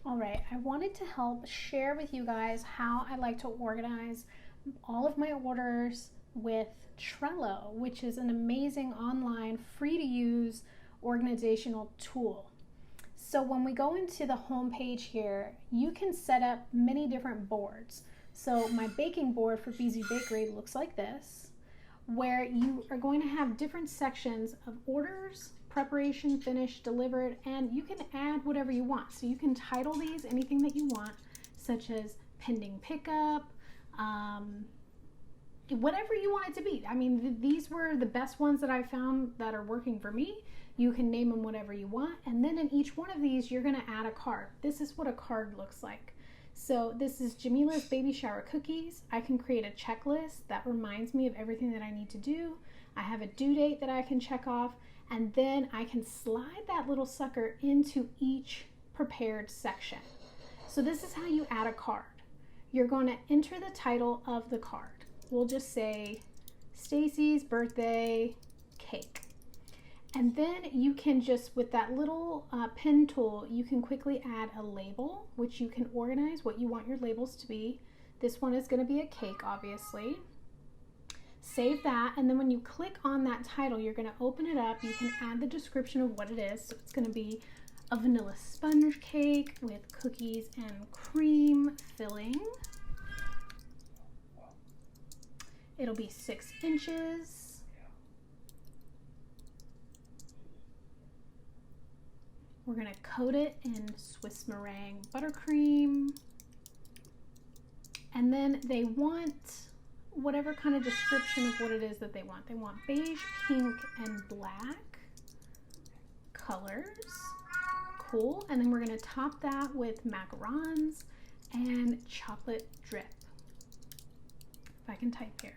All right, I wanted to help share with you guys how I like to organize all of my orders with Trello, which is an amazing online, free to use organizational tool. So when we go into the home page here, you can set up many different boards. So my baking board for BZ Bakery looks like this, where you are going to have different sections of orders, preparation, finished, delivered, and you can add whatever you want. So you can title these anything that you want, such as pending pickup, whatever you want it to be. I mean, these were the best ones that I found that are working for me. You can name them whatever you want, and then in each one of these, you're gonna add a card. This is what a card looks like. So this is Jamila's baby shower cookies. I can create a checklist that reminds me of everything that I need to do. I have a due date that I can check off, and then I can slide that little sucker into each prepared section. So this is how you add a card. You're going to enter the title of the card. We'll just say Stacy's birthday cake. And then you can just, with that little pen tool, you can quickly add a label, which you can organize what you want your labels to be. This one is going to be a cake, obviously. Save that, and then when you click on that title, you're going to open it up. You can add the description of what it is. So it's going to be a vanilla sponge cake with cookies and cream filling. It'll be 6 inches. We're going to coat it in Swiss meringue buttercream. And then they want whatever kind of description of what it is that they want. They want beige, pink, and black colors. Cool. And then we're going to top that with macarons and chocolate drip. If I can type here.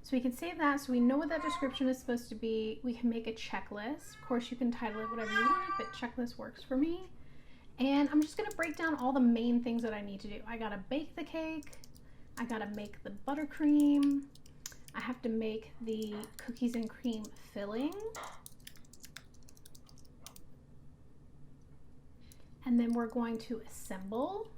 So we can save that so we know what that description is supposed to be. We can make a checklist. Of course, you can title it whatever you want, but checklist works for me. And I'm just going to break down all the main things that I need to do. I got to bake the cake. I got to make the buttercream. I have to make the cookies and cream filling. And then we're going to assemble.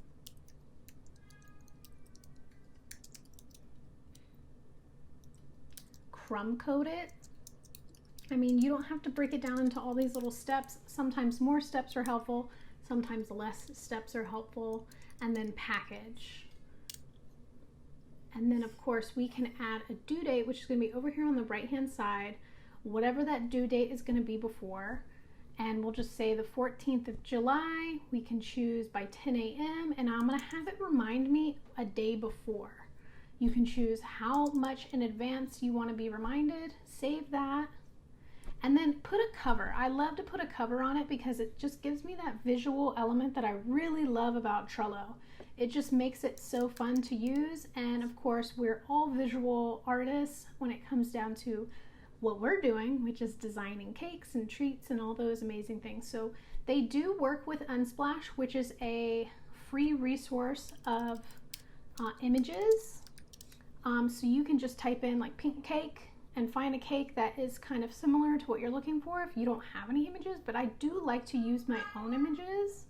Crumb coat it. I mean, you don't have to break it down into all these little steps. Sometimes more steps are helpful, sometimes less steps are helpful. And then package. And then of course we can add a due date, which is going to be over here on the right hand side, whatever that due date is going to be before. And we'll just say the 14th of July. We can choose by 10 a.m. and I'm going to have it remind me a day before. You can choose how much in advance you want to be reminded, save that, and then put a cover. I love to put a cover on it because it just gives me that visual element that I really love about Trello. It just makes it so fun to use, and of course we're all visual artists when it comes down to what we're doing, which is designing cakes and treats and all those amazing things. So they do work with Unsplash, which is a free resource of images. So you can just type in like pink cake and find a cake that is kind of similar to what you're looking for if you don't have any images, but I do like to use my own images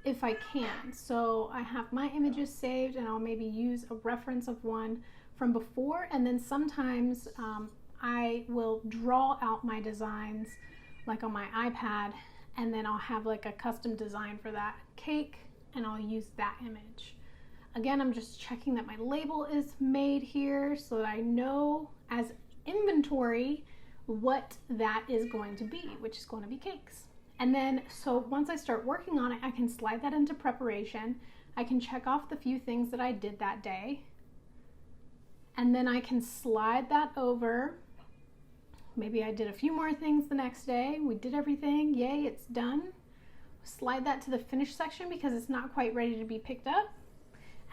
if I can. So I have my images saved and I'll maybe use a reference of one from before, and then sometimes I will draw out my designs like on my iPad, and then I'll have like a custom design for that cake and I'll use that image. Again, I'm just checking that my label is made here so that I know as inventory what that is going to be, which is going to be cakes. And then, so once I start working on it, I can slide that into preparation. I can check off the few things that I did that day. And then I can slide that over. Maybe I did a few more things the next day. We did everything. Yay, it's done. Slide that to the finish section because it's not quite ready to be picked up.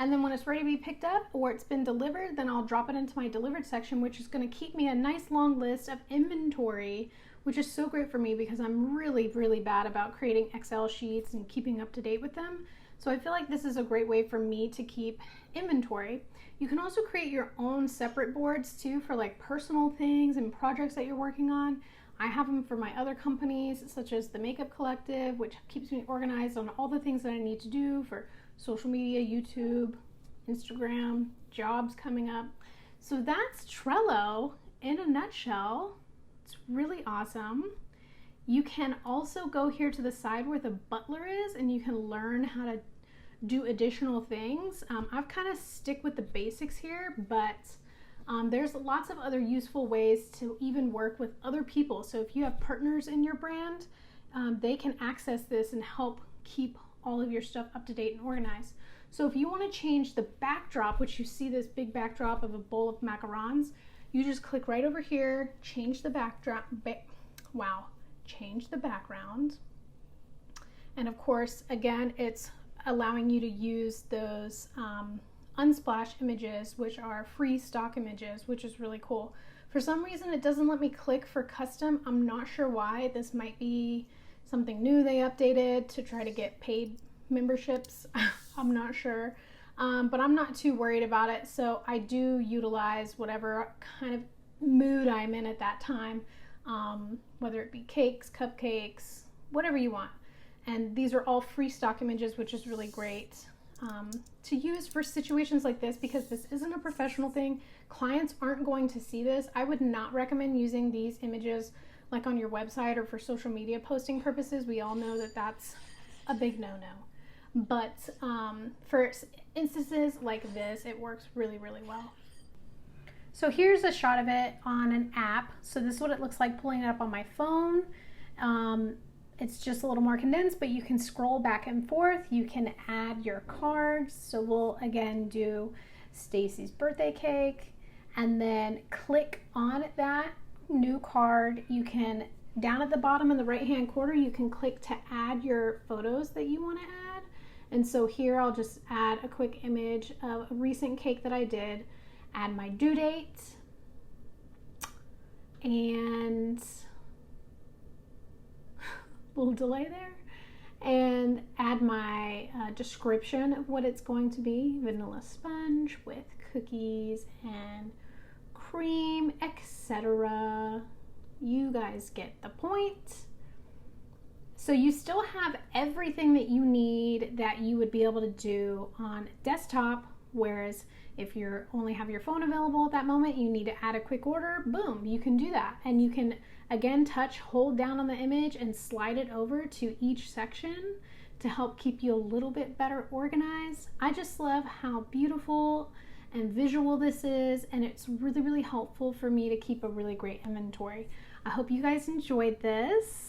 And then when it's ready to be picked up or it's been delivered, then I'll drop it into my delivered section, which is going to keep me a nice long list of inventory, which is so great for me because I'm really, really bad about creating Excel sheets and keeping up to date with them. So I feel like this is a great way for me to keep inventory. You can also create your own separate boards too for like personal things and projects that you're working on. I have them for my other companies, such as the Makeup Collective, which keeps me organized on all the things that I need to do for social media, YouTube, Instagram, jobs coming up. So that's Trello in a nutshell. It's really awesome. You can also go here to the side where the butler is, and you can learn how to do additional things. I've kind of stick with the basics here, but there's lots of other useful ways to even work with other people. So if you have partners in your brand, they can access this and help keep all of your stuff up to date and organized. So if you want to change the backdrop, which you see this big backdrop of a bowl of macarons, you just click right over here, change the backdrop, change the background. And of course, again, it's allowing you to use those Unsplash images, which are free stock images, which is really cool. For some reason, it doesn't let me click for custom. I'm not sure why. This might be something new they updated to try to get paid memberships. I'm not sure, but I'm not too worried about it. So I do utilize whatever kind of mood I'm in at that time, whether it be cakes, cupcakes, whatever you want. And these are all free stock images, which is really great to use for situations like this, because this isn't a professional thing. Clients aren't going to see this. I would not recommend using these images like on your website or for social media posting purposes. We all know that that's a big no-no. But for instances like this, it works really, really well. So here's a shot of it on an app. So this is what it looks like pulling it up on my phone. It's just a little more condensed, but you can scroll back and forth. You can add your cards. So we'll again do Stacy's birthday cake, and then click on that new card. You can, down at the bottom in the right hand corner, you can click to add your photos that you want to add. And so here I'll just add a quick image of a recent cake that I did, add my due date, and little delay there, and add my description of what it's going to be: vanilla sponge with cookies and cream, etc. You guys get the point. So you still have everything that you need that you would be able to do on desktop, whereas if you only have your phone available at that moment, you need to add a quick order, boom, you can do that. And you can, again, hold down on the image and slide it over to each section to help keep you a little bit better organized. I just love how beautiful and visual this is, and it's really, really helpful for me to keep a really great inventory. I hope you guys enjoyed this.